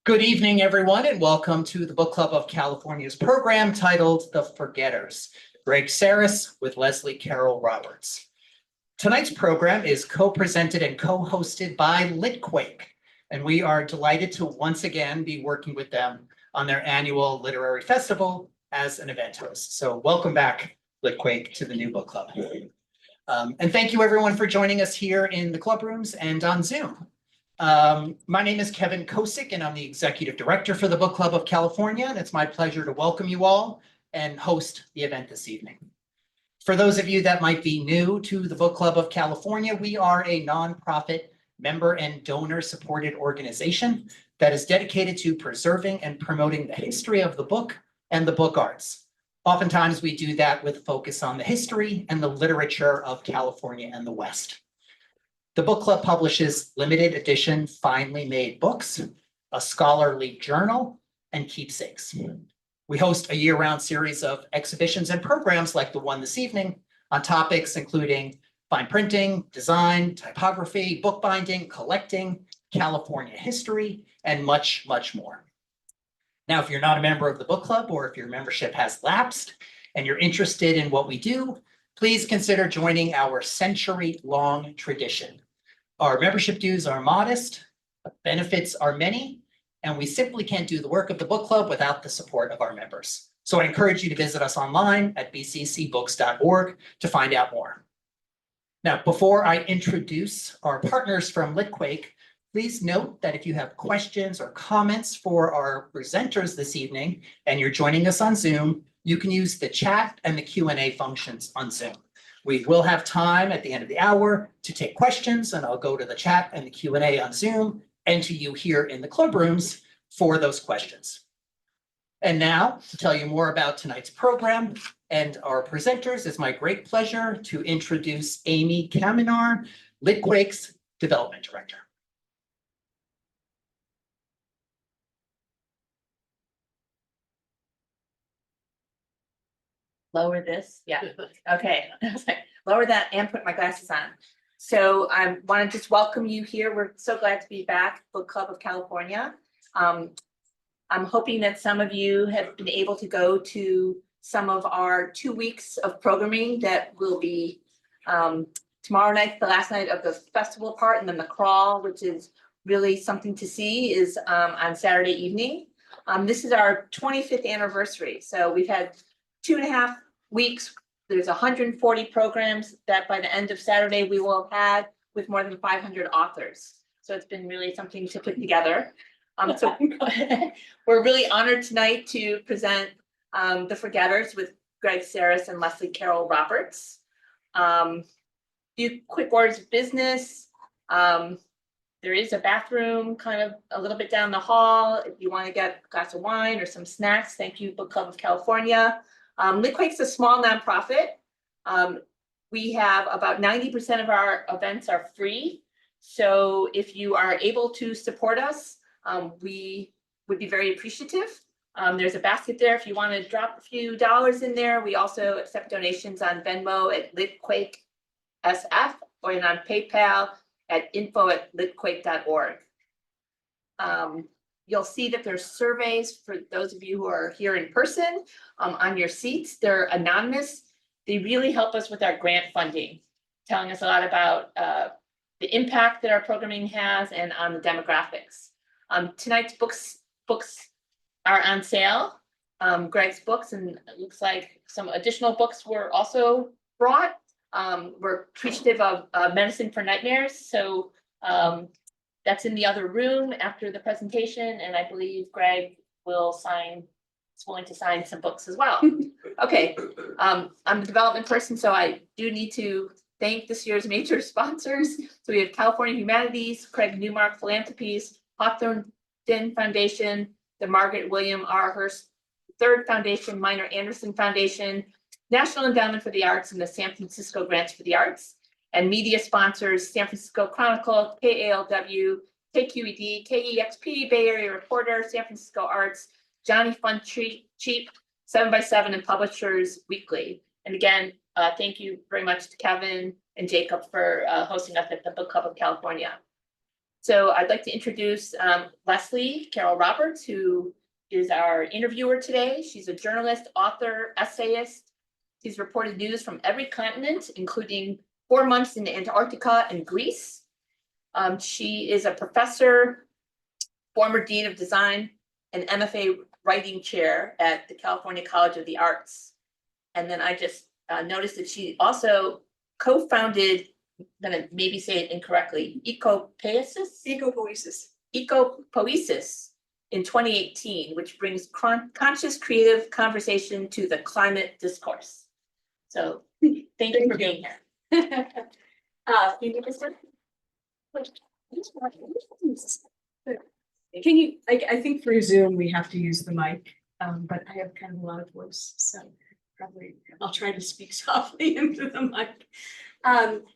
Good evening, everyone, and welcome to the Book Club of California's program titled The Forgetters. Greg Sarris with Leslie Carroll Roberts. Tonight's program is co-presented and co-hosted by Litquake, and we are delighted to once again be working with them on their annual literary festival as an event host. So welcome back, Litquake, to the new book club. And thank you, everyone, for joining us here in the club rooms and on Zoom. My name is Kevin Kosick, and I'm the Executive Director for the Book Club of California, and it's my pleasure to welcome you all and host the event this evening. For those of you that might be new to the Book Club of California, we are a nonprofit member and donor-supported organization that is dedicated to preserving and promoting the history of the book and the book arts. Oftentimes, we do that with focus on the history and the literature of California and the West. The book club publishes limited edition, finely made books, a scholarly journal, and keepsakes. We host a year-round series of exhibitions and programs like the one this evening on topics including fine printing, design, typography, bookbinding, collecting, California history, and much, much more. Now, if you're not a member of the book club, or if your membership has lapsed and you're interested in what we do, please consider joining our century-long tradition. Our membership dues are modest, benefits are many, and we simply can't do the work of the book club without the support of our members. So I encourage you to visit us online at bccbooks.org to find out more. Now, before I introduce our partners from Litquake, please note that if you have questions or comments for our presenters this evening and you're joining us on Zoom, you can use the chat and the Q&A functions on Zoom. We will have time at the end of the hour to take questions, and I'll go to the chat and the Q&A on Zoom and to you here in the club rooms for those questions. And now, to tell you more about tonight's program and our presenters, it's my great pleasure to introduce Amy Kaminar, Litquake's Development Director. Lower this, yeah, okay. Lower that and put my glasses on. So I want to just welcome you here. We're so glad to be back, Book Club of California. I'm hoping that some of you have been able to go to some of our 2 weeks of programming that will be tomorrow night, the last night of the festival part, and then the crawl, which is really something to see, is on Saturday evening. This is our 25th anniversary, so we've had 2.5 weeks. There's 140 programs that by the end of Saturday we will have had with more than 500 authors. So it's been really something to put together. So we're really honored tonight to present The Forgetters with Greg Sarris and Leslie Carroll Roberts. Few quick words of business. There is a bathroom kind of a little bit down the hall if you want to get a glass of wine or some snacks. Thank you, Book Club of California. Litquake's a small nonprofit. We have about 90% of our events are free. So if you are able to support us, we would be very appreciative. There's a basket there if you want to drop a few dollars in there. We also accept donations on Venmo at LitquakeSF or on PayPal at info@litquake.org. You'll see that there's surveys for those of you who are here in person on your seats. They're anonymous. They really help us with our grant funding, telling us a lot about the impact that our programming has and on the demographics. Tonight's books are on sale. Greg's books, and it looks like some additional books were also brought. We're appreciative of Medicine for Nightmares. So that's in the other room after the presentation, and I believe Greg is willing to sign some books as well. Okay, I'm a development person, so I do need to thank this year's major sponsors. So we have California Humanities, Craig Newmark Philanthropies, Hawthorne Foundation, the Margaret William R. Hearst III Foundation, Minor Anderson Foundation, National Endowment for the Arts, and the San Francisco Grants for the Arts. And media sponsors, San Francisco Chronicle, KALW, KQED, KEXP, Bay Area Reporter, San Francisco Arts, Johnny Fun Cheap, 7x7, and Publishers Weekly. And again, thank you very much to Kevin and Jacob for hosting us at the Book Club of California. So I'd like to introduce Leslie Carol Roberts, who is our interviewer today. She's a journalist, author, essayist. She's reported news from every continent, including 4 months in Antarctica and Greece. She is a professor, former dean of design, and MFA writing chair at the California College of the Arts. And then I just noticed that she also co-founded, I'm gonna maybe say it incorrectly, ECOPOESIS in 2018, which brings conscious creative conversation to the climate discourse. So thank you for being here. You need this one? Can you, I think for Zoom, we have to use the mic, but I have kind of a loud voice, so probably I'll try to speak softly into the mic.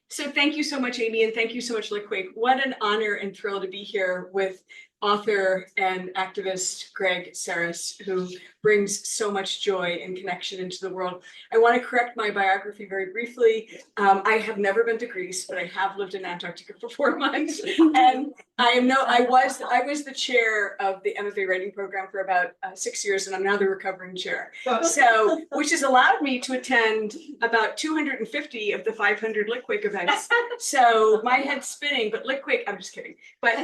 So thank you so much, Amy, and thank you so much, Litquake. What an honor and thrill to be here with author and activist Greg Sarris, who brings so much joy and connection into the world. I want to correct my biography very briefly. I have never been to Greece, but I have lived in Antarctica for 4 months. And I was the chair of the MFA writing program for about 6 years, and I'm now the recovering chair. So, which has allowed me to attend about 250 of the 500 Litquake events. So my head's spinning, but Litquake, I'm just kidding. But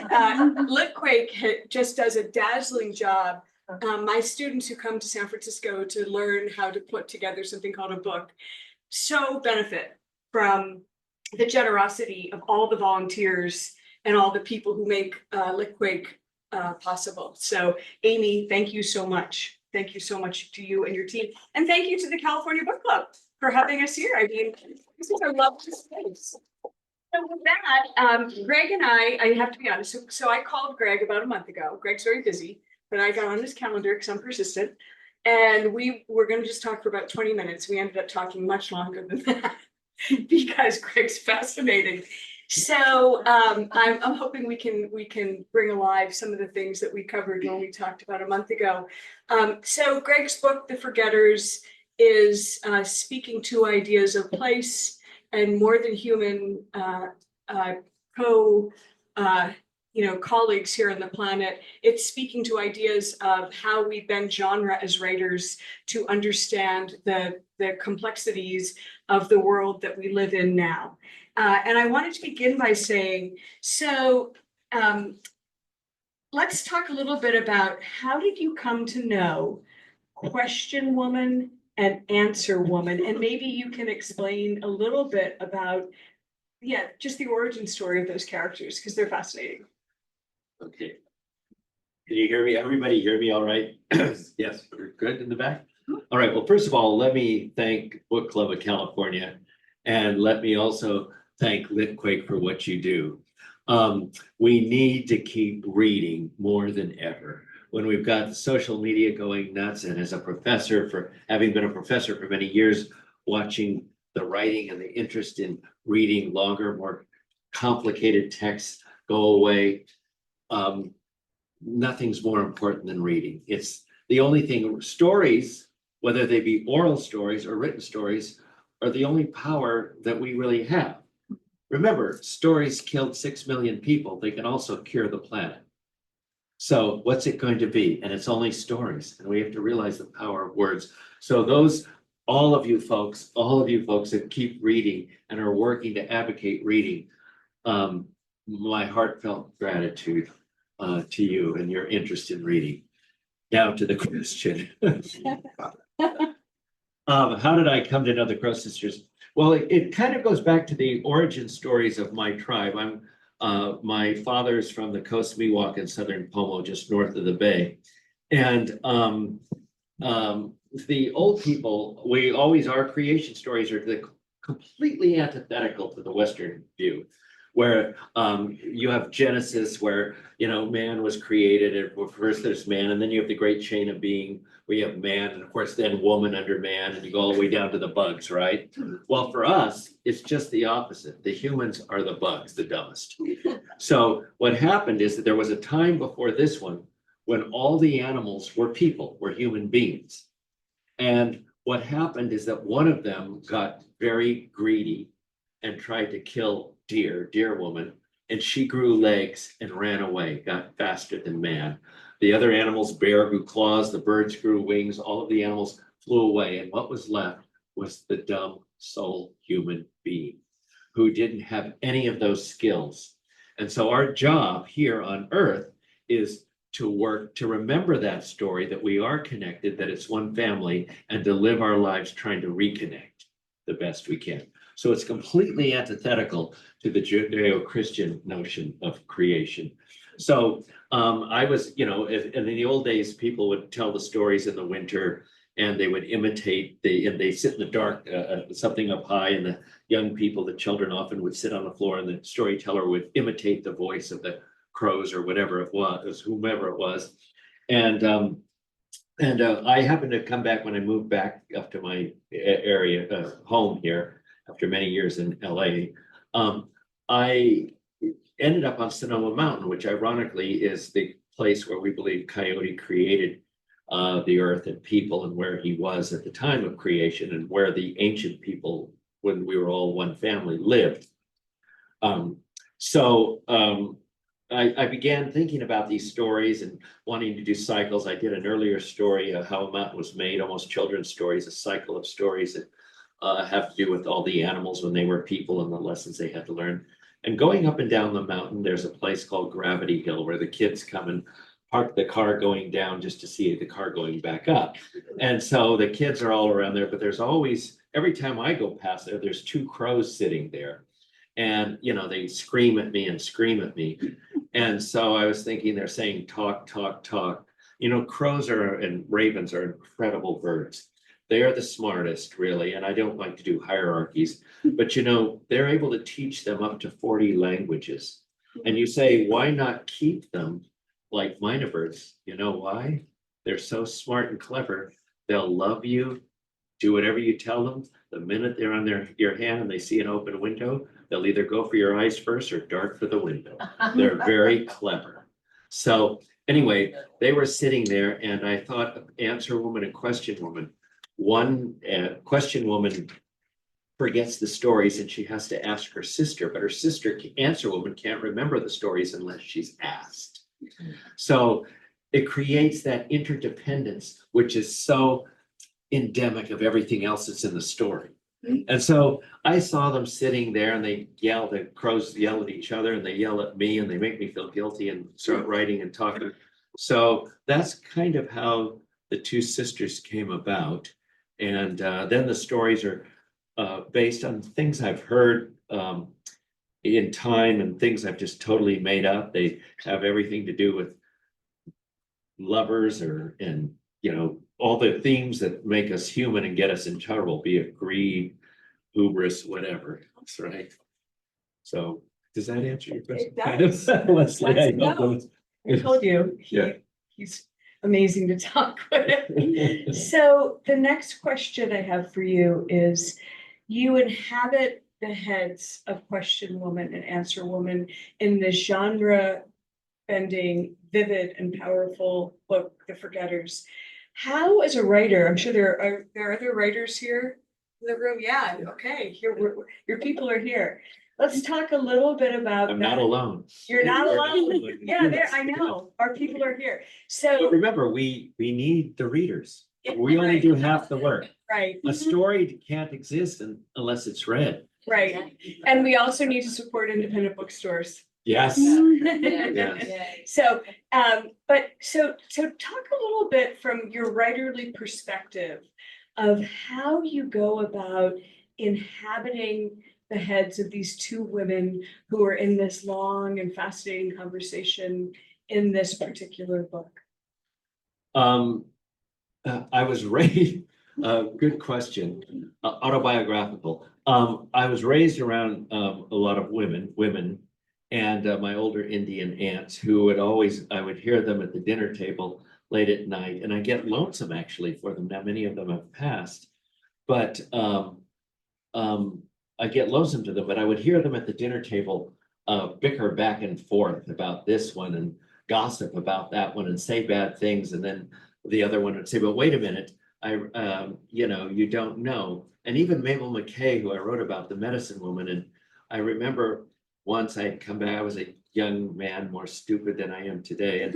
Litquake just does a dazzling job. My students who come to San Francisco to learn how to put together something called a book so benefit from the generosity of all the volunteers and all the people who make Litquake possible. So Amy, thank you so much. Thank you so much to you and your team. And thank you to the California Book Club for having us here. I mean, this is our lovely space. So with that, Greg and I have to be honest. So I called Greg about a month ago. Greg's very busy, but I got on his calendar because I'm persistent. And we were going to just talk for about 20 minutes. We ended up talking much longer than that because Greg's fascinating. So I'm hoping we can bring alive some of the things that we covered when we talked about a month ago. So Greg's book, The Forgetters, is speaking to ideas of place and more than human colleagues here on the planet. It's speaking to ideas of how we bend genre as writers to understand the complexities of the world that we live in now. And I wanted to begin by saying, so let's talk a little bit about how did you come to know Question Woman and Answer Woman? And maybe you can explain a little bit about, just the origin story of those characters, because they're fascinating. Okay. Can you hear me? Everybody hear me all right? Yes, we're good in the back. All right. Well, first of all, let me thank Book Club of California, and let me also thank Litquake for what you do. We need to keep reading more than ever. When we've got social media going nuts, and as a professor, for having been a professor for many years, watching the writing and the interest in reading longer, more complicated texts go away, nothing's more important than reading. It's the only thing. Stories, whether they be oral stories or written stories, are the only power that we really have. Remember, stories killed 6 million people. They can also cure the planet. So what's it going to be? And it's only stories. And we have to realize the power of words. So all of you folks that keep reading and are working to advocate reading, my heartfelt gratitude to you and your interest in reading. Now to the question. How did I come to know the Crow Sisters? Well, it kind of goes back to the origin stories of my tribe. My father's from the coast Miwok in southern Pomo, just north of the bay. And the old people, our creation stories are completely antithetical to the Western view, where you have Genesis, where man was created, and first there's man, and then you have the great chain of being, where you have man, and of course then woman under man, and you go all the way down to the bugs, right? Well, for us, it's just the opposite. The humans are the bugs, the dumbest. So what happened is that there was a time before this one when all the animals were people, were human beings. And what happened is that one of them got very greedy and tried to kill deer woman, and she grew legs and ran away, got faster than man. The other animals, bear grew claws, the birds grew wings, all of the animals flew away, and what was left was the dumb soul human being who didn't have any of those skills. And so our job here on Earth is to work to remember that story, that we are connected, that it's one family, and to live our lives trying to reconnect the best we can. So it's completely antithetical to the Judeo-Christian notion of creation. So I was, in the old days, people would tell the stories in the winter and they would imitate and they sit in the dark, something up high, and the young people, the children often would sit on the floor, and the storyteller would imitate the voice of the crows or whatever it was, whomever it was. And I happened to come back when I moved back up to my area, home here, after many years in LA. I ended up on Sonoma Mountain, which ironically is the place where we believe Coyote created the earth and people, and where he was at the time of creation, and where the ancient people, when we were all one family, lived. I began thinking about these stories and wanting to do cycles. I did an earlier story of how a mountain was made, almost children's stories, a cycle of stories that have to do with all the animals when they were people and the lessons they had to learn. And going up and down the mountain, there's a place called Gravity Hill where the kids come and park the car going down just to see the car going back up. And so the kids are all around there, but there's always, every time I go past there, there's two crows sitting there. And, they scream at me and scream at me. And so I was thinking, they're saying, talk, talk, talk. Crows and ravens are incredible birds. They are the smartest, really. And I don't like to do hierarchies, but they're able to teach them up to 40 languages. And you say, why not keep them like mynah birds? You know why? They're so smart and clever. They'll love you, do whatever you tell them. The minute they're on your hand and they see an open window, they'll either go for your eyes first or dart for the window. They're very clever. So anyway, they were sitting there, and I thought of answer woman and question woman. One question woman forgets the stories and she has to ask her sister, but her sister, answer woman, can't remember the stories unless she's asked. So it creates that interdependence, which is so endemic of everything else that's in the story. And so I saw them sitting there, and they yell, the crows yell at each other, and they yell at me, and they make me feel guilty and start writing and talking. So that's kind of how the two sisters came about. And then the stories are based on things I've heard in time and things I've just totally made up. They have everything to do with lovers and all the themes that make us human and get us in trouble, be it greed, hubris, whatever. That's right. So does that answer your question? It does. Leslie, I No, know. I told you, Yeah. he's amazing to talk with. So the next question I have for you is, you inhabit the heads of question woman and answer woman in the genre bending, vivid and powerful book, The Forgetters. How, as a writer, I'm sure there are other writers here in the room. Yeah, okay, your people are here. Let's talk a little bit about I'm that. not alone. You're not alone. Yeah, I know. Our people are here. But So, remember, we need the readers. Yeah, We only right. do half the work. right, A story can't exist unless it's read. right. And we also need to support independent bookstores. Yes. Yes. So, so talk a little bit from your writerly perspective of how you go about inhabiting the heads of these two women who are in this long and fascinating conversation in this particular book. I was raised, good question, autobiographical. I was raised around a lot of women, and my older Indian aunts who would always, I would hear them at the dinner table late at night, and I get lonesome actually for them. Now, many of them have passed, but I get lonesome to them, but I would hear them at the dinner table bicker back and forth about this one and gossip about that one and say bad things. And then the other one would say, but wait a minute, you don't know. And even Mabel McKay, who I wrote about, the medicine woman, and I remember once I'd come back, I was a young man, more stupid than I am today. And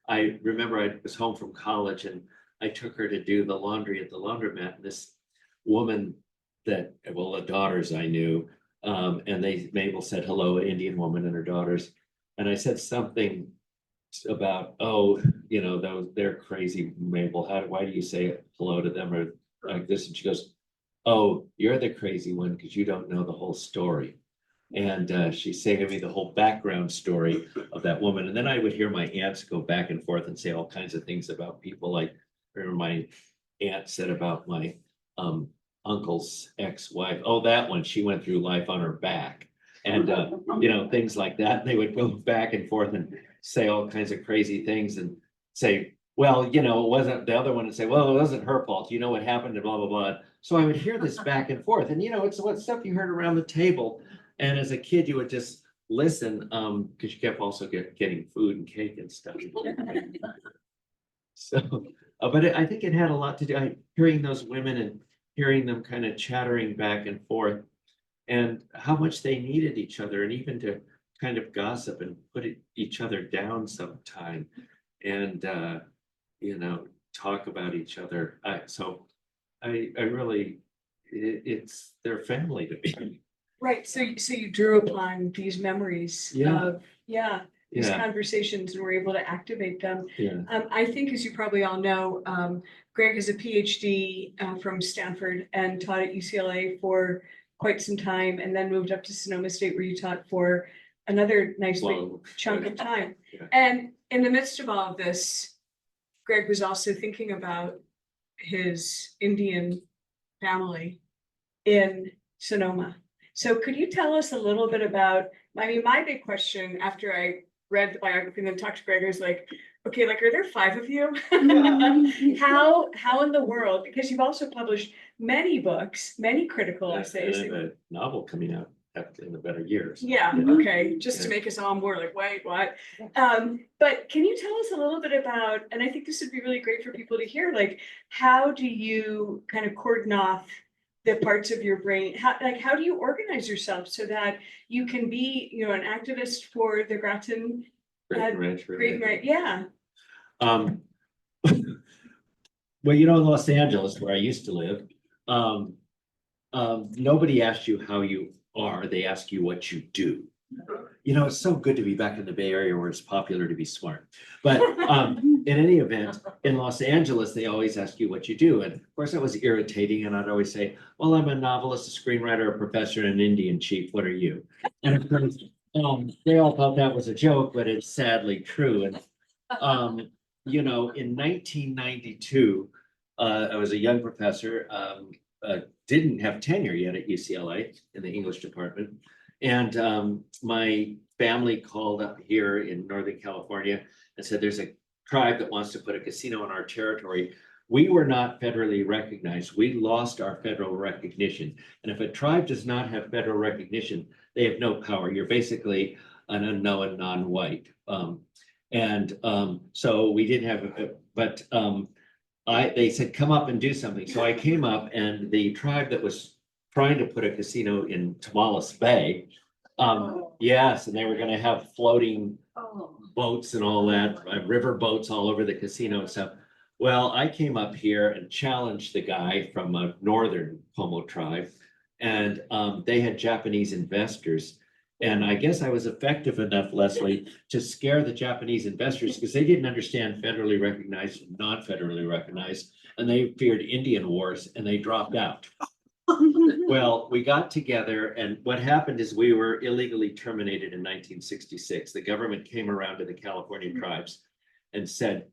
I remember I was home from college and I took her to do the laundry at the laundromat. And this woman that, well, the daughters I knew, and Mabel said hello, Indian woman and her daughters. And I said something about, oh, you know, they're crazy, Mabel. Why do you say hello to them or like this? And she goes, oh, you're the crazy one because you don't know the whole story. And she's saying to me the whole background story of that woman. And then I would hear my aunts go back and forth and say all kinds of things about people. Like, I remember my aunt said about my uncle's ex-wife, oh, that one, she went through life on her back. And you know, things like that. They would go back and forth and say all kinds of crazy things and say, well, you know, it wasn't the other one and say, well, it wasn't her fault. You know what happened to blah, blah, blah. So I would hear this back and forth. And, you know, it's what stuff you heard around the table. And as a kid, you would just listen, because you kept also getting food and cake and stuff. So, but I think it had a lot to do, hearing those women and hearing them kind of chattering back and forth and how much they needed each other and even to kind of gossip and put each other down sometime and, you know, talk about each other. So I really, it's their family to me. Right, so you drew upon these memories Yeah. of, these Yeah, conversations and were able to activate them. yeah. I think, as you probably all know, Greg is a PhD from Stanford and taught at UCLA for quite some time and then moved up to Sonoma State where you taught for another nice big Long. chunk of time. Yeah. And in the midst of all of this, Greg was also thinking about his Indian family in Sonoma. So could you tell us a little bit about, I mean, my big question after I read the biography and then talked to Greg was like, okay, like, are there 5 of you? How in the world, because you've also published many books, many critical essays. And I have a novel coming out in about a year. So. Yeah, okay, just to make us all more like, wait, what? But can you tell us a little bit about, and I think this would be really great for people to hear, like, how do you kind of cordon off the parts of your brain? How do you organize yourself so that you can be, you know, an activist for the Grattan? Great, yeah. Well, you know, in Los Angeles, where I used to live, nobody asks you how you are, they ask you what you do. You know, it's so good to be back in the Bay Area where it's popular to be smart. But in any event, in Los Angeles, they always ask you what you do. And of course, that was irritating. And I'd always say, well, I'm a novelist, a screenwriter, a professor, and an Indian chief. What are you? And of course, they all thought that was a joke, but it's sadly true. And, you know, in 1992, I was a young professor, didn't have tenure yet at UCLA in the English department. And my family called up here in Northern California and said, there's a tribe that wants to put a casino in our territory. We were not federally recognized. We lost our federal recognition. And if a tribe does not have federal recognition, they have no power. You're basically an unknown non-white. So we didn't have, they said, come up and do something. So I came up and the tribe that was trying to put a casino in Tamales Bay. Yes, and they were gonna have floating boats and all that, river boats all over the casino and stuff. Well, I came up here and challenged the guy from a northern Pomo tribe. And they had Japanese investors. And I guess I was effective enough, Leslie, to scare the Japanese investors because they didn't understand federally recognized and non-federally recognized. And they feared Indian wars and they dropped out. Well, we got together and what happened is we were illegally terminated in 1966. The government came around to the California tribes and said,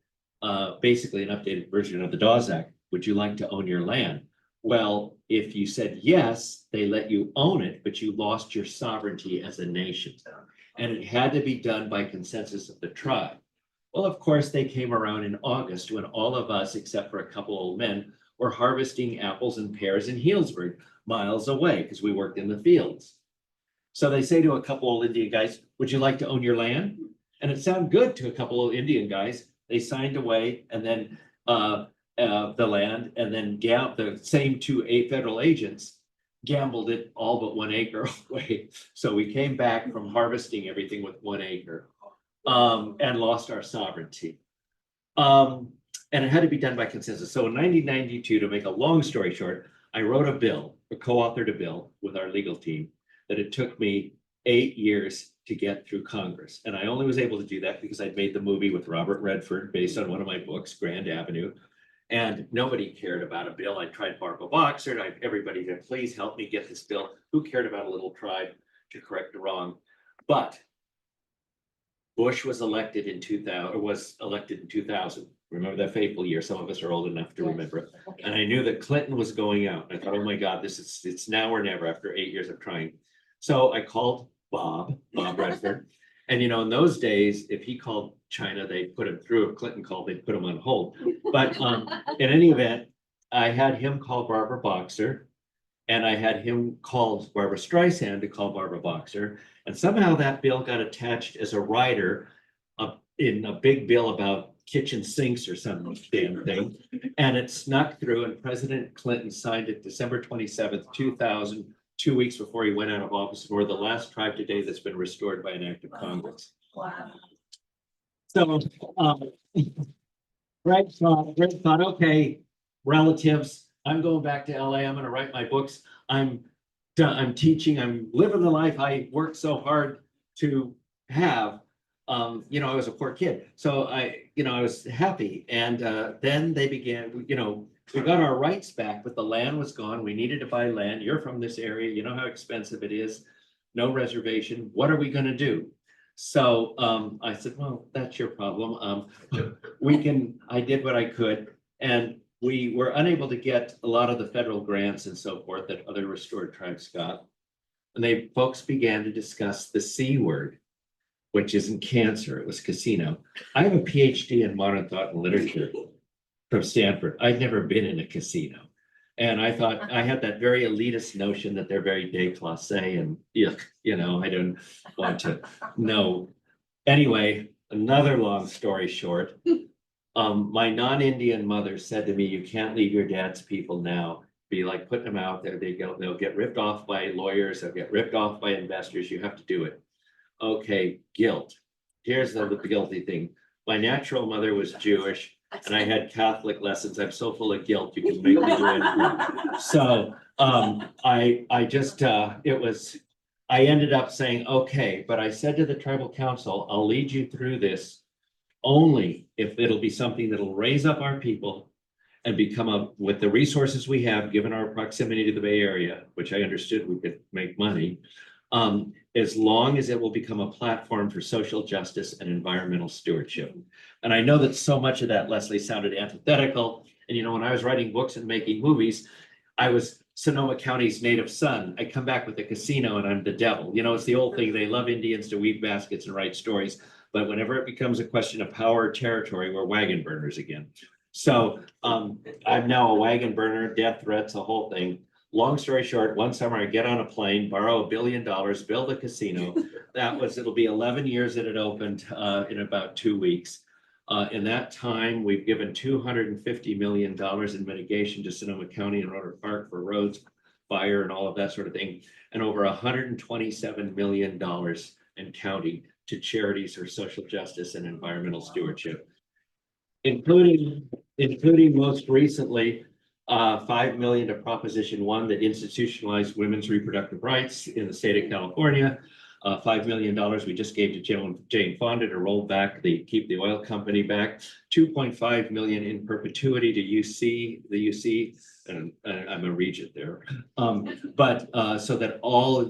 basically an updated version of the Dawes Act, would you like to own your land? Well, if you said yes, they let you own it, but you lost your sovereignty as a nation. And it had to be done by consensus of the tribe. Well, of course, they came around in August when all of us, except for a couple old men, were harvesting apples and pears in Healdsburg, miles away, because we worked in the fields. So they say to a couple old Indian guys, would you like to own your land? And it sounded good to a couple of Indian guys. They signed away and then the land, and then the same 2 federal agents gambled it all but 1 acre away. So we came back from harvesting everything with 1 acre, and lost our sovereignty. And it had to be done by consensus. So in 1992, to make a long story short, I wrote a bill, or co-authored a bill with our legal team, that it took me 8 years to get through Congress. And I only was able to do that because I'd made the movie with Robert Redford based on one of my books, Grand Avenue. And nobody cared about a bill. I tried Barbara Boxer, and everybody said, please help me get this bill. Who cared about a little tribe to correct the wrong? But Bush was elected in 2000. Remember that fateful year? Some of us are old enough to remember it. And I knew that Clinton was going out. I thought, oh my God, it's now or never after 8 years of trying. So I called Bob Redford. And in those days, if he called China, they'd put him through. If Clinton called, they'd put him on hold. But in any event, I had him call Barbara Boxer. And I had him call Barbara Streisand to call Barbara Boxer. And somehow that bill got attached as a rider in a big bill about kitchen sinks or some damn thing. And it snuck through, and President Clinton signed it December 27th, 2000, 2 weeks before he went out of office. And we're the last tribe today that's been restored by an act of Congress. Wow. So Greg thought, okay, relatives, I'm going back to LA. I'm going to write my books. I'm teaching. I'm living the life I worked so hard to have. I was a poor kid, so I was happy. And then they began. We got our rights back, but the land was gone. We needed to buy land. You're from this area. You know how expensive it is. No reservation. What are we going to do? So I said, well, that's your problem. I did what I could, and we were unable to get a lot of the federal grants and so forth that other restored tribes got. And folks began to discuss the C word, which isn't cancer, it was casino. I have a PhD in modern thought and literature from Stanford. I'd never been in a casino. And I thought I had that very elitist notion that they're very déclassé and I don't want to know. Anyway, another long story short, my non-Indian mother said to me, you can't leave your dad's people now. Be like putting them out there. They'll get ripped off by lawyers. They'll get ripped off by investors. You have to do it. Okay, guilt. Here's the guilty thing. My natural mother was Jewish, and I had Catholic lessons. I'm so full of guilt, you can make me do anything. So I ended up saying, okay, but I said to the tribal council, I'll lead you through this only if it'll be something that'll raise up our people and become with the resources we have, given our proximity to the Bay Area, which I understood we could make money, as long as it will become a platform for social justice and environmental stewardship. And I know that so much of that, Leslie, sounded antithetical. And when I was writing books and making movies, I was Sonoma County's native son. I come back with a casino and I'm the devil. It's the old thing. They love Indians to weave baskets and write stories. But whenever it becomes a question of power or territory, we're wagon burners again. So I'm now a wagon burner, death threats, the whole thing. Long story short, one summer I get on a plane, borrow $1 billion, build a casino. It'll be 11 years that it opened in about 2 weeks. In that time, we've given $250 million in mitigation to Sonoma County and Roder Park for roads, fire, and all of that sort of thing, and over $127 million in county to charities for social justice and environmental stewardship, including most recently, $5 million to Proposition 1 that institutionalized women's reproductive rights in the state of California. $5 million we just gave to Jane Fonda to roll back keep the oil company back. $2.5 million in perpetuity to the UC, and I'm a regent there. So that all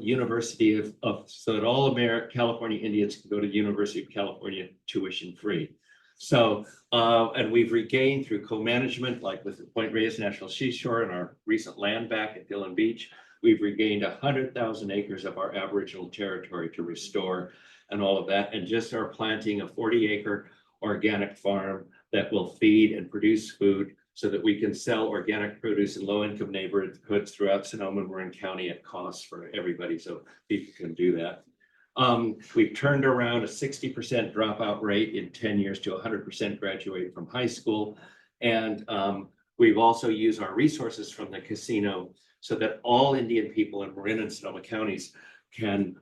California Indians can go to University of California tuition free. So, and we've regained through co-management, like with the Point Reyes National Seashore and our recent land back at Dillon Beach, we've regained 100,000 acres of our Aboriginal territory to restore and all of that. And just are planting a 40-acre organic farm that will feed and produce food so that we can sell organic produce in low-income neighborhoods throughout Sonoma and Marin County at cost for everybody, so people can do that. We've turned around a 60% dropout rate in 10 years to 100% graduated from high school. And we've also used our resources from the casino so that all Indian people in Marin and Sonoma counties can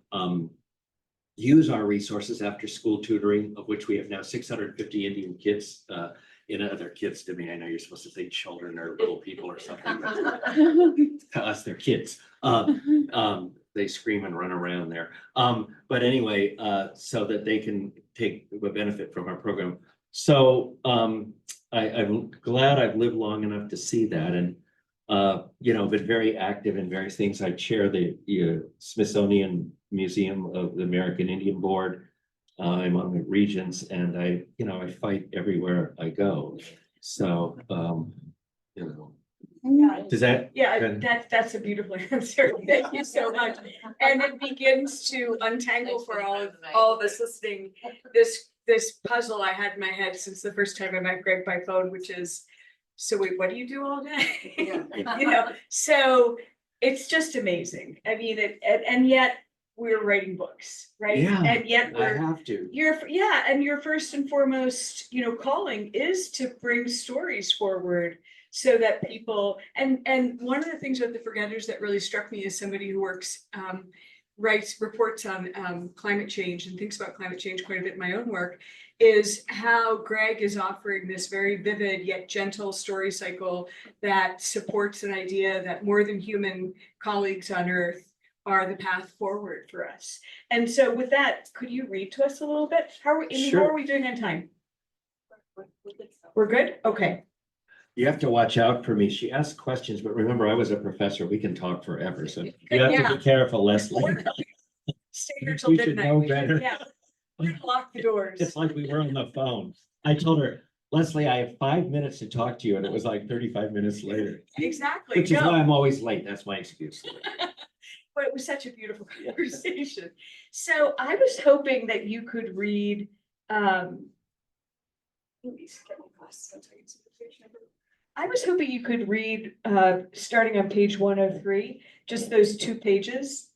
use our resources after school tutoring, of which we have now 650 Indian kids. In other kids to me, I know you're supposed to say children or little people or something. But to us, they're kids. They scream and run around there. But anyway, so that they can take the benefit from our program. So I'm glad I've lived long enough to see that, and been very active in various things. I chair the Smithsonian Museum of the American Indian Board. I'm on the Regents, and I fight everywhere I go. So does that? Yeah, that's a beautiful answer. Thank you so much. And it begins to untangle for all of us listening, this puzzle I had in my head since the first time I met Greg by phone, which is, so wait, what do you do all day? So it's just amazing. I mean, and yet we're writing books, right? Yeah, And yet I have to. and your first and foremost, calling is to bring stories forward so that people, and one of the things about the Forgetters that really struck me as somebody who writes reports on climate change and thinks about climate change quite a bit in my own work, is how Greg is offering this very vivid yet gentle story cycle that supports an idea that more than human colleagues on Earth are the path forward for us. And so with that, could you read to us a little bit? How are we doing on time? We're good? Okay. You have to watch out for me. She asks questions, but remember, I was a professor. We can talk forever, so you have to be careful, Leslie. Stay here till We should midnight. know better. Yeah. We're gonna lock the doors. It's like we were on the phone. I told her, Leslie, I have 5 minutes to talk to you, and it was like 35 minutes later. Exactly. Which is why I'm always late. That's my excuse. But it was such a beautiful conversation. So I was hoping that you could read, I was hoping you could read, starting on page 103, just those 2 pages,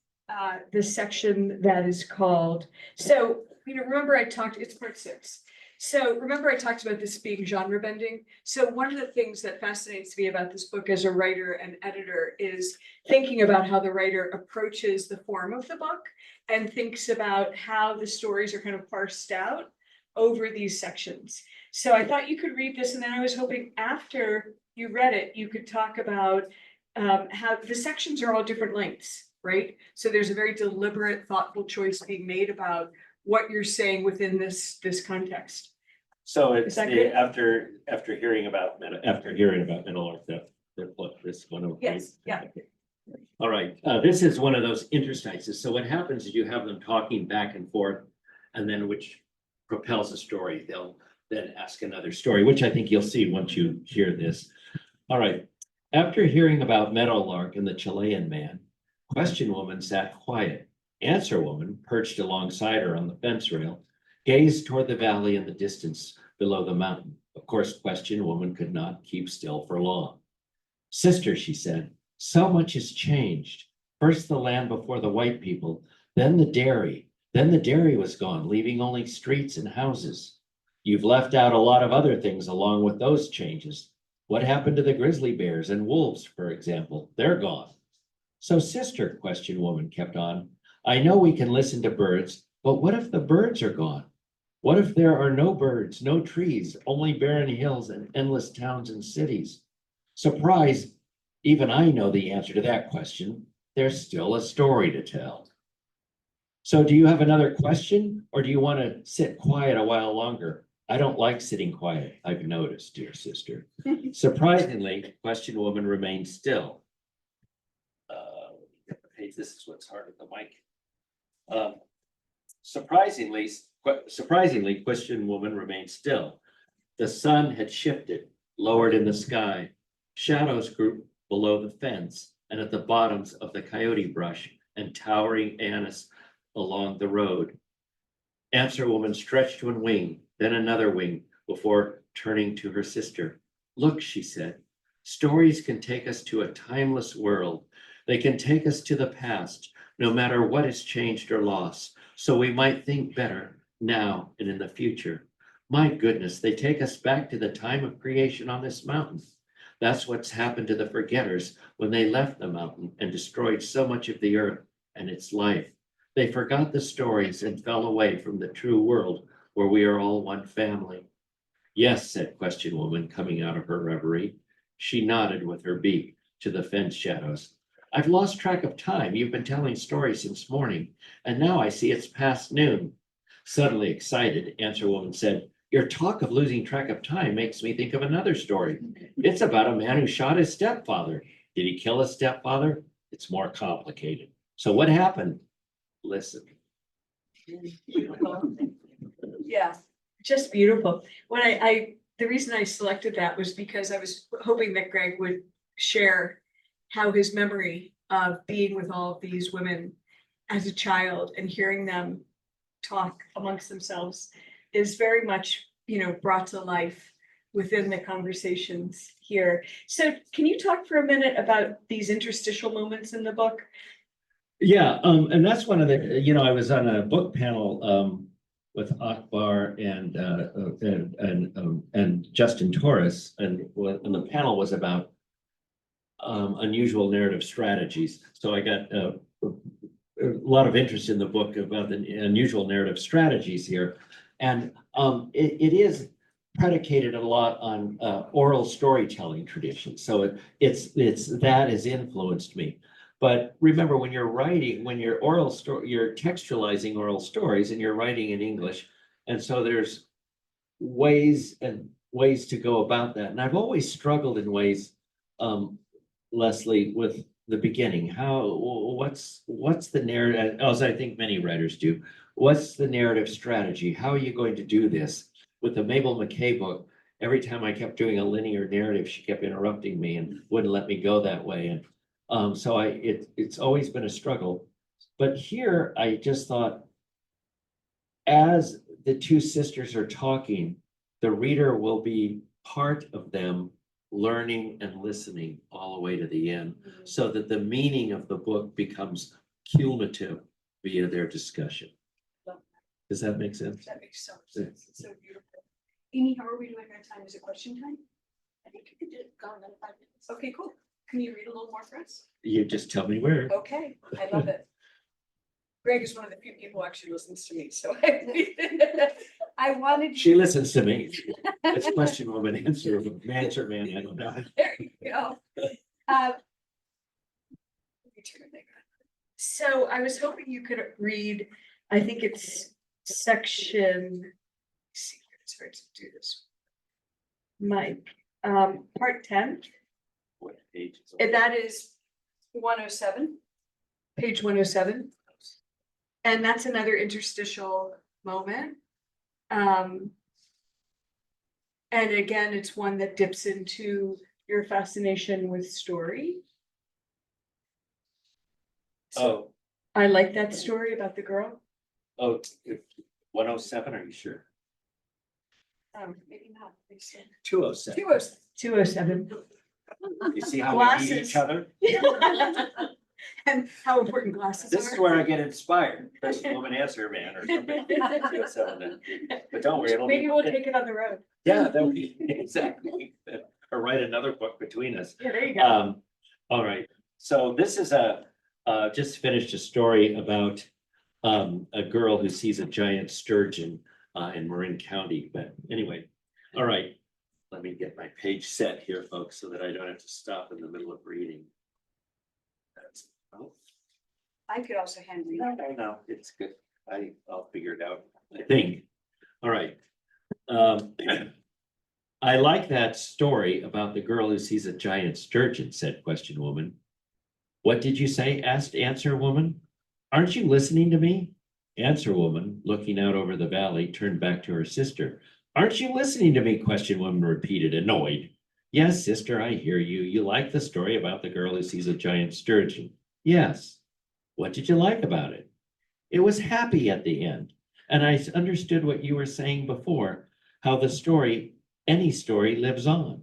the section that is called, so, remember it's part 6. So remember I talked about this being genre bending. So one of the things that fascinates me about this book as a writer and editor is thinking about how the writer approaches the form of the book and thinks about how the stories are kind of parsed out over these sections. So I thought you could read this, and then I was hoping after you read it, you could talk about how the sections are all different lengths, right? So there's a very deliberate, thoughtful choice being made about what you're saying within this context. So it's that good? after hearing about mental art that this one over. Yes, yeah. All right, this is one of those interstices. So what happens is you have them talking back and forth, and then which propels a story. They'll then ask another story, which I think you'll see once you hear this. All right. After hearing about Meadowlark and the Chilean man, Question Woman sat quiet. Answer Woman, perched alongside her on the fence rail, gazed toward the valley in the distance below the mountain. Of course, Question Woman could not keep still for long. Sister, she said, so much has changed. First the land before the white people, then the dairy. Then the dairy was gone, leaving only streets and houses. You've left out a lot of other things along with those changes. What happened to the grizzly bears and wolves, for example? They're gone. So, sister, Question Woman kept on, I know we can listen to birds, but what if the birds are gone? What if there are no birds, no trees, only barren hills and endless towns and cities? Surprise, even I know the answer to that question. There's still a story to tell. So do you have another question, or do you want to sit quiet a while longer? I don't like sitting quiet, I've noticed, dear sister. Surprisingly, Question Woman remained still. This is what's hard with the mic. Surprisingly, Question Woman remained still. The sun had shifted, lowered in the sky. Shadows grew below the fence and at the bottoms of the coyote brush and towering anise along the road. Answer Woman stretched one wing, then another wing, before turning to her sister. Look, she said, stories can take us to a timeless world. They can take us to the past, no matter what is changed or lost, so we might think better now and in the future. My goodness, they take us back to the time of creation on this mountain. That's what's happened to the forgetters when they left the mountain and destroyed so much of the earth and its life. They forgot the stories and fell away from the true world where we are all one family. Yes, said Question Woman, coming out of her reverie. She nodded with her beak to the fence shadows. I've lost track of time. You've been telling stories since morning, and now I see it's past noon. Suddenly excited, Answer Woman said, your talk of losing track of time makes me think of another story. It's about a man who shot his stepfather. Did he kill his stepfather? It's more complicated. So what happened? Listen. Yeah, just beautiful. When the reason I selected that was because I was hoping that Greg would share how his memory of being with all of these women as a child and hearing them talk amongst themselves is very much, brought to life within the conversations here. So can you talk for a minute about these interstitial moments in the book? Yeah, and that's one of the, I was on a book panel with Akbar and Justin Torres, and the panel was about unusual narrative strategies. So I got a lot of interest in the book about the unusual narrative strategies here. And it is predicated a lot on oral storytelling traditions. So it's that has influenced me. But remember, when you're writing, when you're you're textualizing oral stories and you're writing in English. And so there's ways to go about that. And I've always struggled in ways, Leslie, with the beginning. What's the narrative, as I think many writers do, what's the narrative strategy? How are you going to do this? With the Mabel McKay book, every time I kept doing a linear narrative, she kept interrupting me and wouldn't let me go that way. And so it's always been a struggle. But here I just thought, as the two sisters are talking, the reader will be part of them learning and listening all the way to the end, so that the meaning of the book becomes cumulative via their discussion. Does that make sense? That makes so much sense. It's so beautiful. Amy, how are we doing on time? Is it question time? I think you could go another 5 minutes. Okay, cool. Can you read a little more for us? You just tell me where. Okay, I love it. Greg is one of the few people who actually listens to me, so I wanted. She listens to me. It's Question Woman, answer man, I don't know. There you go. So I was hoping you could read, I think it's section, let's see, it's hard to do this. Mike, part 10, What page is it? and that is 107, page 107. And that's another interstitial moment. And again, it's one that dips into your fascination with story. Oh, I like that story about the girl. 107, are you sure? Maybe not. 207. 207. You see how we meet Glasses. each other? And how important glasses are. This is where I get inspired. Question Woman, answer man or something. 207. But don't worry, it'll Maybe we'll be. take it on the road. Yeah, that would be exactly. Or write another book between us. Yeah, there you go. All right, so this is just finished a story about a girl who sees a giant sturgeon in Marin County, but anyway, all right. Let me get my page set here, folks, so that I don't have to stop in the middle of reading. I could also handle No, it's good. I'll figure it out, I think. All right. I like that story about the girl who sees a giant sturgeon, said Question Woman. What did you say? Asked Answer Woman. Aren't you listening to me? Answer Woman, looking out over the valley, turned back to her sister. Aren't you listening to me? Question Woman repeated, annoyed. Yes, sister, I hear you. You like the story about the girl who sees a giant sturgeon. Yes. What did you like about it? It was happy at the end. And I understood what you were saying before, how the story, any story, lives on.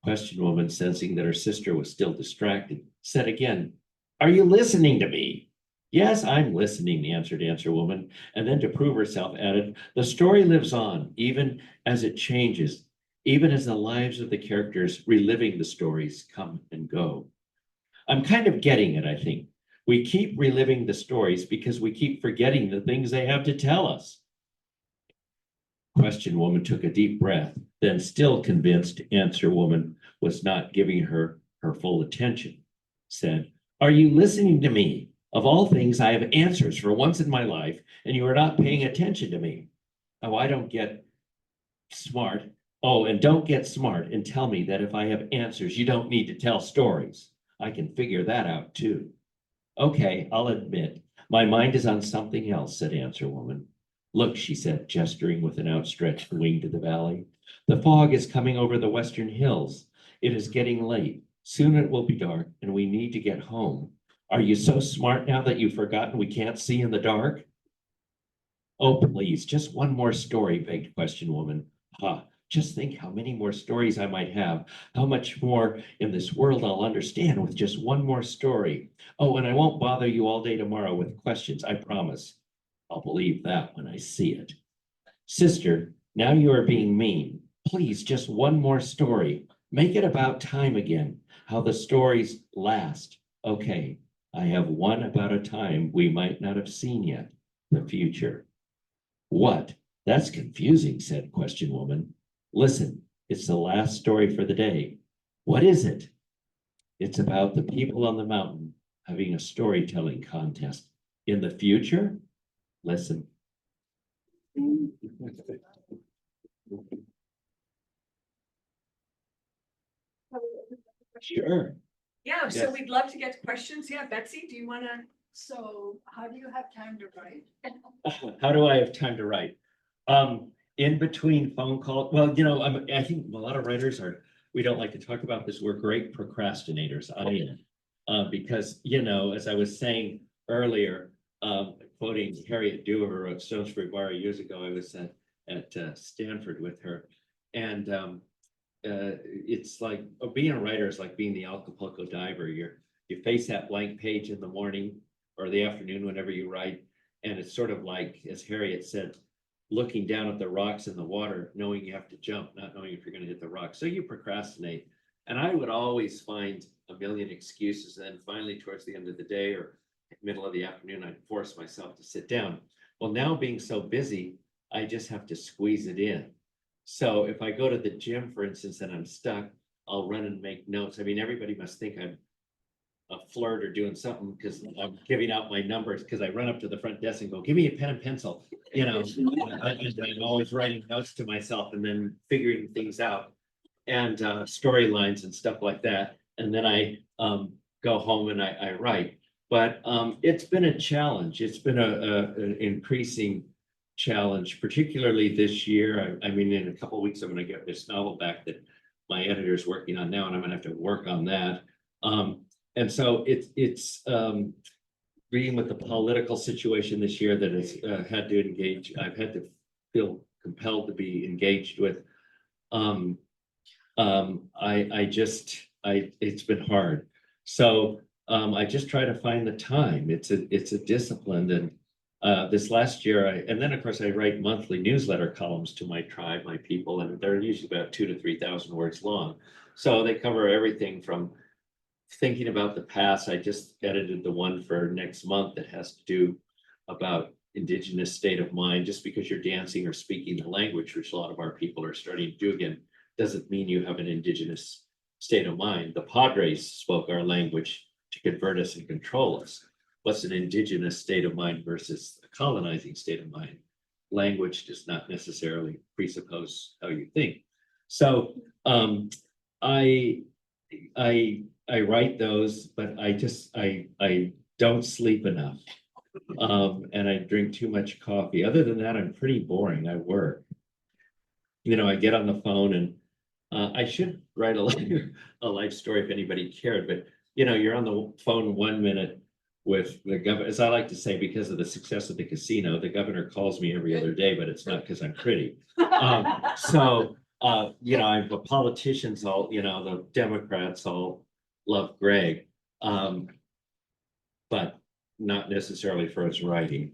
Question Woman, sensing that her sister was still distracted, said again, are you listening to me? Yes, I'm listening, answered Answer Woman, and then to prove herself added, the story lives on, even as it changes, even as the lives of the characters reliving the stories come and go. I'm kind of getting it, I think. We keep reliving the stories because we keep forgetting the things they have to tell us. Question woman took a deep breath, then still convinced answer woman was not giving her full attention, said, "Are you listening to me? Of all things, I have answers for once in my life, and you are not paying attention to me. Oh, I don't get smart. Oh, and don't get smart and tell me that if I have answers, you don't need to tell stories. I can figure that out too." "Okay, I'll admit, my mind is on something else," said answer woman. "Look," she said, gesturing with an outstretched wing to the valley. "The fog is coming over the western hills. It is getting late. Soon it will be dark, and we need to get home. Are you so smart now that you've forgotten we can't see in the dark?" "Oh, please, just one more story," begged question woman. "Ha, just think how many more stories I might have, how much more in this world I'll understand with just one more story. Oh, and I won't bother you all day tomorrow with questions, I promise. I'll believe that when I see it. Sister, now you are being mean. Please, just one more story. Make it about time again, how the stories last. Okay, I have one about a time we might not have seen yet, the future." "What? That's confusing," said question woman. "Listen, it's the last story for the day. What is it?" "It's about the people on the mountain having a storytelling contest in the future. Listen." Sure. Yeah, so Yes. we'd love to get questions. Yeah, Betsy, do you wanna? So how do you have time to write? How do I have time to write? In between phone calls, well, I think a lot of writers we don't like to talk about this. We're great procrastinators. I am. Because, as I was saying earlier, quoting Harriet Dewar, who wrote Stonesbury Bar years ago, I was at Stanford with her. And it's like being a writer is like being the Acapulco diver. You face that blank page in the morning or the afternoon whenever you write. And it's sort of like, as Harriet said, looking down at the rocks in the water, knowing you have to jump, not knowing if you're going to hit the rock. So you procrastinate. And I would always find a million excuses. And then finally, towards the end of the day or middle of the afternoon, I'd force myself to sit down. Well, now being so busy, I just have to squeeze it in. So if I go to the gym, for instance, and I'm stuck, I'll run and make notes. I mean, everybody must think I'm a flirt or doing something because I'm giving out my numbers because I run up to the front desk and go, "Give me a pen and pencil," and I'm always writing notes to myself and then figuring things out and storylines and stuff like that. And then I go home and I write. But it's been a challenge. It's been an increasing challenge, particularly this year. I mean, in a couple of weeks, I'm going to get this novel back that my editor is working on now, and I'm going to have to work on that. And so it's being with the political situation this year that has had to engage. I've had to feel compelled to be engaged with. It's been hard. So I just try to find the time. It's a discipline. And this last year, and then of course I write monthly newsletter columns to my tribe, my people, and they're usually about 2,000 to 3,000 words long. So they cover everything from thinking about the past. I just edited the one for next month that has to do about Indigenous state of mind. Just because you're dancing or speaking the language, which a lot of our people are starting to do again, doesn't mean you have an Indigenous state of mind. The Padres spoke our language to convert us and control us. What's an Indigenous state of mind versus a colonizing state of mind? Language does not necessarily presuppose how you think. So I write those, but I don't sleep enough. And I drink too much coffee. Other than that, I'm pretty boring. I work. I get on the phone and I should write a life story if anybody cared, but you're on the phone 1 minute with the governor, as I like to say, because of the success of the casino, the governor calls me every other day, but it's not because I'm pretty. So I'm the politicians all, the Democrats all love Greg, but not necessarily for his writing.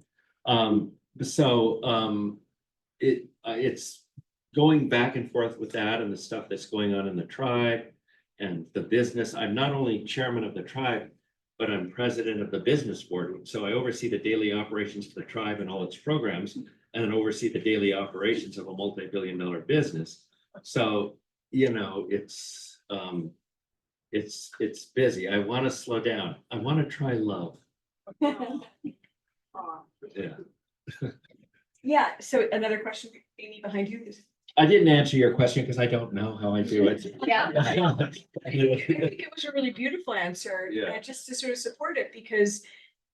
It's going back and forth with that and the stuff that's going on in the tribe and the business. I'm not only chairman of the tribe, but I'm president of the business board. So I oversee the daily operations of the tribe and all its programs, and oversee the daily operations of a multi-billion-dollar business. So, you know, it's busy. I want to slow down. I want to try love. Yeah. Yeah, so another question, Amy, behind you. I didn't answer your question because I don't know how I do it. Yeah. I think it was a really beautiful answer, Yeah. just to sort of support it, because,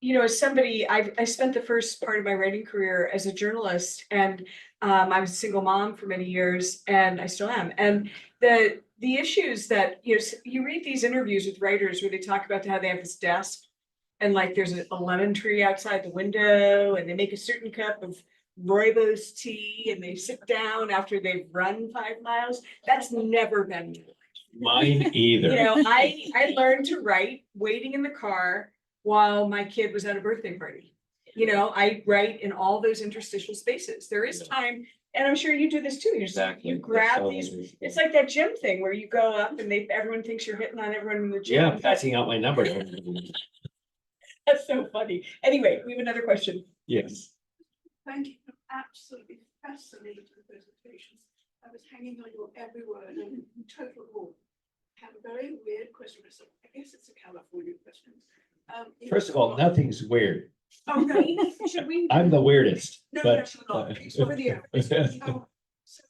you know, as somebody, I spent the first part of my writing career as a journalist, and I was a single mom for many years, and I still am. And the issues that, you know, you read these interviews with writers where they talk about how they have this desk, and like there's a lemon tree outside the window, and they make a certain cup of rooibos tea, and they sit down after they've run 5 miles. That's never been me. Mine either. You know, I learned to write waiting in the car while my kid was at a birthday party. You know, I write in all those interstitial spaces. There is time, and I'm sure you do this too. You grab these. It's like that gym thing where you go up and everyone thinks you're hitting on everyone in the gym. Yeah, passing out my number. That's so funny. Anyway, we have another question. Yes. Thank you for absolutely fascinating presentations. I was hanging on your every word and total awe. I have a very weird question myself. I guess it's a California question. First of all, nothing's weird. Oh, really? Should we? I'm the weirdest, No, but. actually not. It's over the air. Oh, so-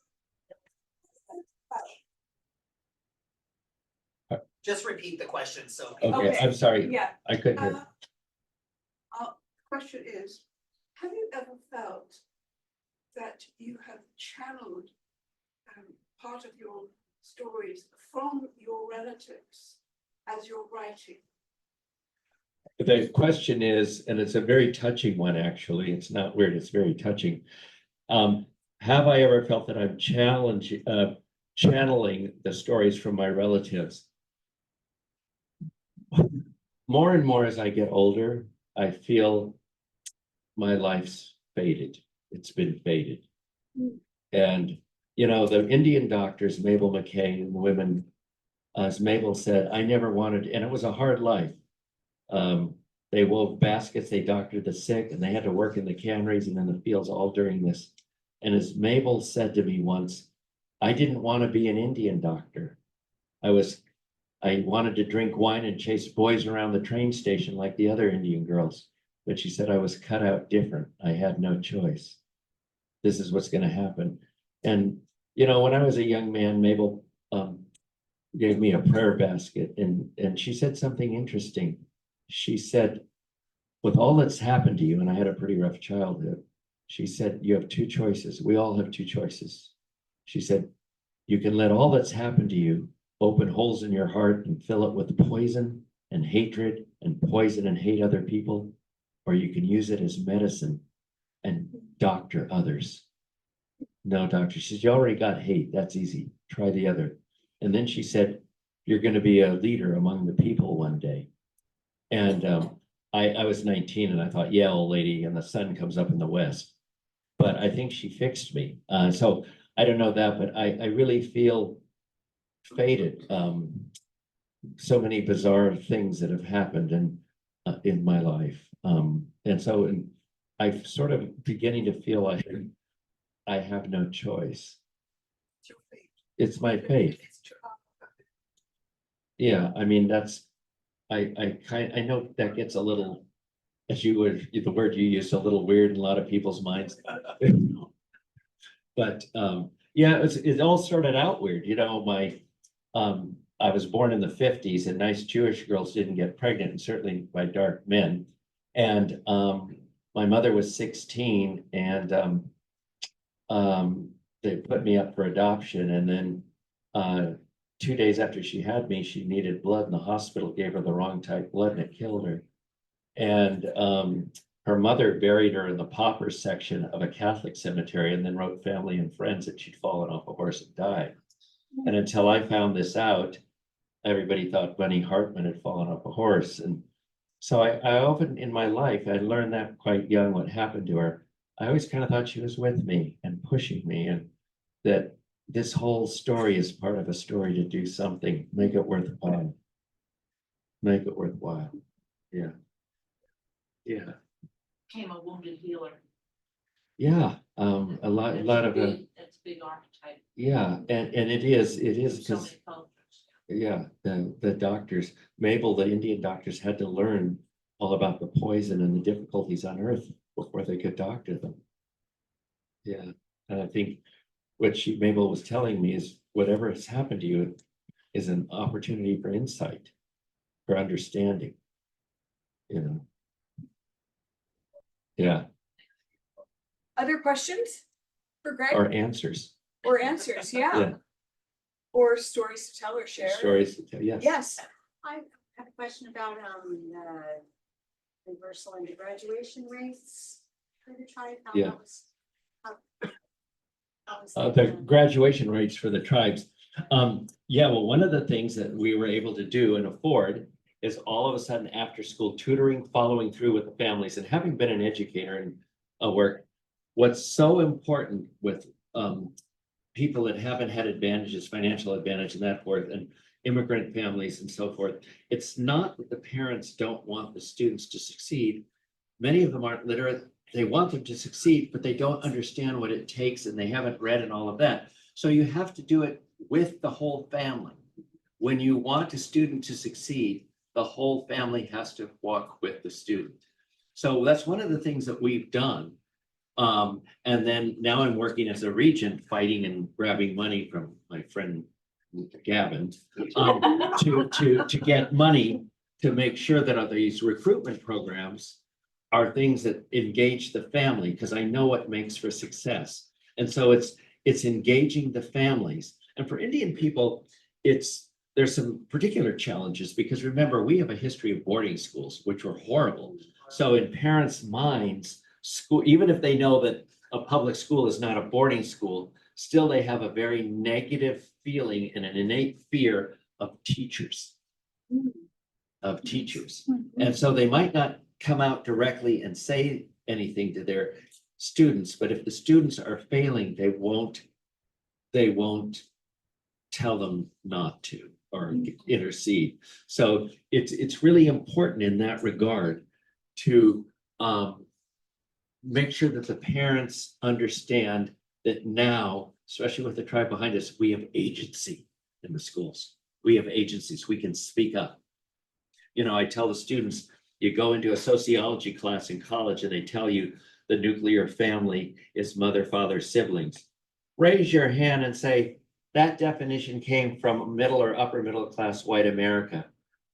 Just repeat the question, so. Okay, I'm sorry. Yeah. I couldn't hear. Our question is, have you ever felt that you have channeled part of your stories from your relatives as you're writing? The question is, and it's a very touching one, actually. It's not weird, it's very touching. Have I ever felt that I'm channeling the stories from my relatives? More and more as I get older, I feel my life's faded. It's been faded. And, you know, the Indian doctors, Mabel McKay, and the women, as Mabel said, I never wanted, and it was a hard life. They wove baskets, they doctored the sick, and they had to work in the canneries and in the fields all during this. And as Mabel said to me once, I didn't want to be an Indian doctor. I wanted to drink wine and chase boys around the train station like the other Indian girls. But she said I was cut out different. I had no choice. This is what's going to happen. And, you know, when I was a young man, Mabel gave me a prayer basket, and she said something interesting. She said, with all that's happened to you, and I had a pretty rough childhood, she said, you have 2 choices. We all have 2 choices. She said, you can let all that's happened to you open holes in your heart and fill it with poison and hatred and poison and hate other people, or you can use it as medicine and doctor others. No, doctor, she says, you already got hate. That's easy. Try the other. And then she said, you're going to be a leader among the people one day. And I was 19 and I thought, yeah, old lady, and the sun comes up in the west. But I think she fixed me. So I don't know that, but I really feel faded. So many bizarre things that have happened in my life. And so I'm sort of beginning to feel like I have no choice. It's my fate. Yeah, I mean, I know that gets a little, as you would, the word you used, a little weird in a lot of people's minds. But yeah, it all started out weird. You know, I was born in the 50s, and nice Jewish girls didn't get pregnant, and certainly by dark men. And my mother was 16, and they put me up for adoption. And then 2 days after she had me, she needed blood, and the hospital gave her the wrong type blood, and it killed her. And her mother buried her in the pauper section of a Catholic cemetery, and then wrote family and friends that she'd fallen off a horse and died. And until I found this out, everybody thought Bunny Hartman had fallen off a horse. And so I often in my life, I learned that quite young, what happened to her. I always kind of thought she was with me and pushing me, and that this whole story is part of a story to do something, make it worthwhile. Make it worthwhile. Yeah. Yeah, Became a wounded healer. yeah, a lot of, That's a big archetype. yeah, and it is So because, many cultures. yeah, the doctors, Mabel, the Indian doctors had to learn all about the poison and the difficulties on earth before they could doctor them. Yeah, and I think what Mabel was telling me is whatever has happened to you is an opportunity for insight, for understanding. You know. Yeah, Other questions for Greg or answers, or answers? yeah, Yeah. Or stories to tell or share? stories to tell, yes. Yes. I have a question about the reversal in the graduation rates for the tribe. How Yeah. that was- how was The that done? graduation rates for the tribes. Yeah, well, one of the things that we were able to do and afford is all of a sudden after school tutoring, following through with the families, and having been an educator and work. What's so important with people that haven't had advantages, financial advantage and that forth, and immigrant families and so forth, it's not that the parents don't want the students to succeed. Many of them aren't literate. They want them to succeed, but they don't understand what it takes and they haven't read and all of that. So you have to do it with the whole family. When you want a student to succeed, the whole family has to walk with the student. So that's one of the things that we've done. And then now I'm working as a regent, fighting and grabbing money from my friend Gavin, to get money to make sure that these recruitment programs are things that engage the family, because I know what makes for success. And so it's engaging the families. And for Indian people, there's some particular challenges, because remember, we have a history of boarding schools, which were horrible. So in parents' minds, school, even if they know that a public school is not a boarding school, still they have a very negative feeling and an innate fear of teachers. And so they might not come out directly and say anything to their students, but if the students are failing, they won't tell them not to or intercede. So it's really important in that regard to make sure that the parents understand that now, especially with the tribe behind us, we have agency in the schools. We have agencies, we can speak up. You know, I tell the students, you go into a sociology class in college and they tell you the nuclear family is mother, father, siblings. Raise your hand and say, that definition came from middle or upper middle class white America.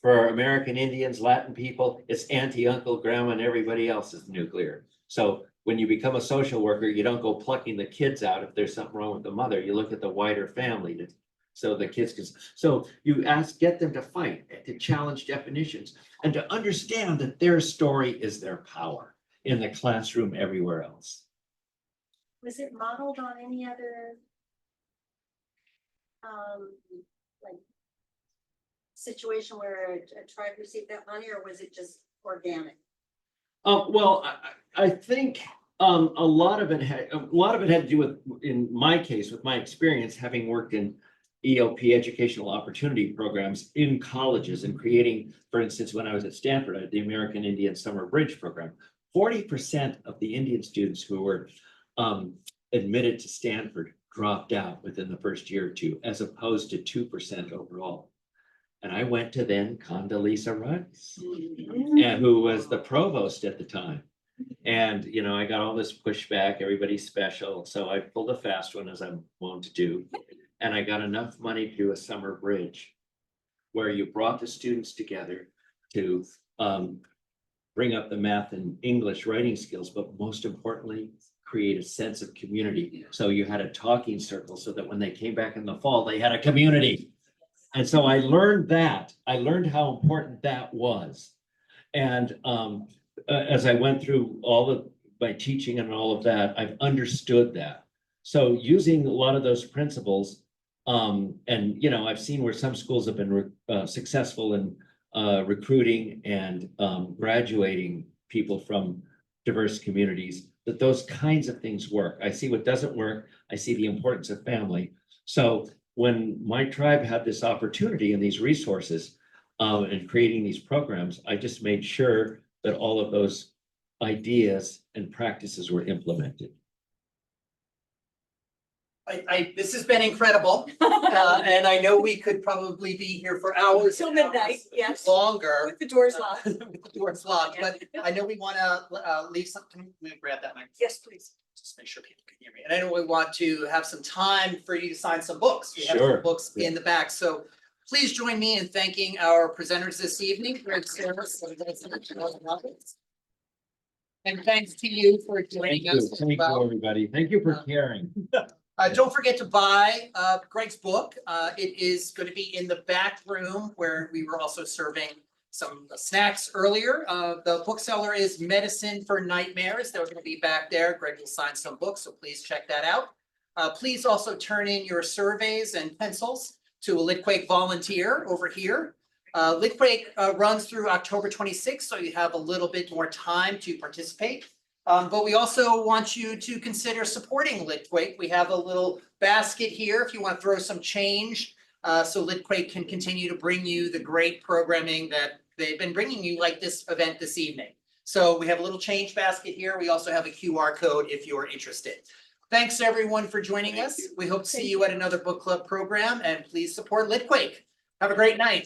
For American Indians, Latin people, it's auntie, uncle, grandma, and everybody else is nuclear. So when you become a social worker, you don't go plucking the kids out if there's something wrong with the mother. You look at the wider family so the kids can, so you get them to fight, to challenge definitions, and to understand that their story is their power in the classroom everywhere else. Was it modeled on any other like situation where a tribe received that money, or was it just organic? Well, I think a lot of it had to do with, in my case, with my experience, having worked in EOP, educational opportunity programs in colleges, and creating, for instance, when I was at Stanford, I had the American Indian Summer Bridge program. 40% of the Indian students who were admitted to Stanford dropped out within the first year or two, as opposed to 2% overall. And I went to then Condoleezza Rice, and who was the provost at the time. And, you know, I got all this pushback, everybody's special. So I pulled a fast one, as I'm wont to do. And I got enough money to do a summer bridge where you brought the students together to bring up the math and English writing skills, but most importantly, create a sense of community. So you had a talking circle so that when they came back in the fall, they had a community. And so I learned that. I learned how important that was. And as I went through all of my teaching and all of that, I've understood that. So using a lot of those principles, and you know, I've seen where some schools have been successful in recruiting and graduating people from diverse communities, that those kinds of things work. I see what doesn't work. I see the importance of family, So when my tribe had this opportunity and these resources, and creating these programs, I just made sure that all of those ideas and practices were implemented. This has been incredible, and I know we could probably be here for hours. Till and midnight, hours yes. Longer. With the doors locked. With the doors locked, but I know we wanna leave something, let me grab that mic. Yes, please. Just make sure people can hear me, and I know we want to have some time for you to sign some books. We have Sure. some books in the back, so please join me in thanking our presenters this evening, Greg Sarris. And thanks to you for Thank joining you, us as thank you, well. everybody. Thank you for caring. Don't forget to buy Greg's book. It is going to be in the back room where we were also serving some snacks earlier. The bookseller is Medicine for Nightmares. They're going to be back there. Greg will sign some books, so please check that out. Please also turn in your surveys and pencils to a Litquake volunteer over here. Litquake runs through October 26th, so you have a little bit more time to participate. But we also want you to consider supporting Litquake. We have a little basket here if you want to throw some change, so Litquake can continue to bring you the great programming that they've been bringing you, like this event this evening. So we have a little change basket here. We also have a QR code if you're interested. Thanks everyone for joining us. We hope to see you at another book club program, and please support Litquake. Have a great night.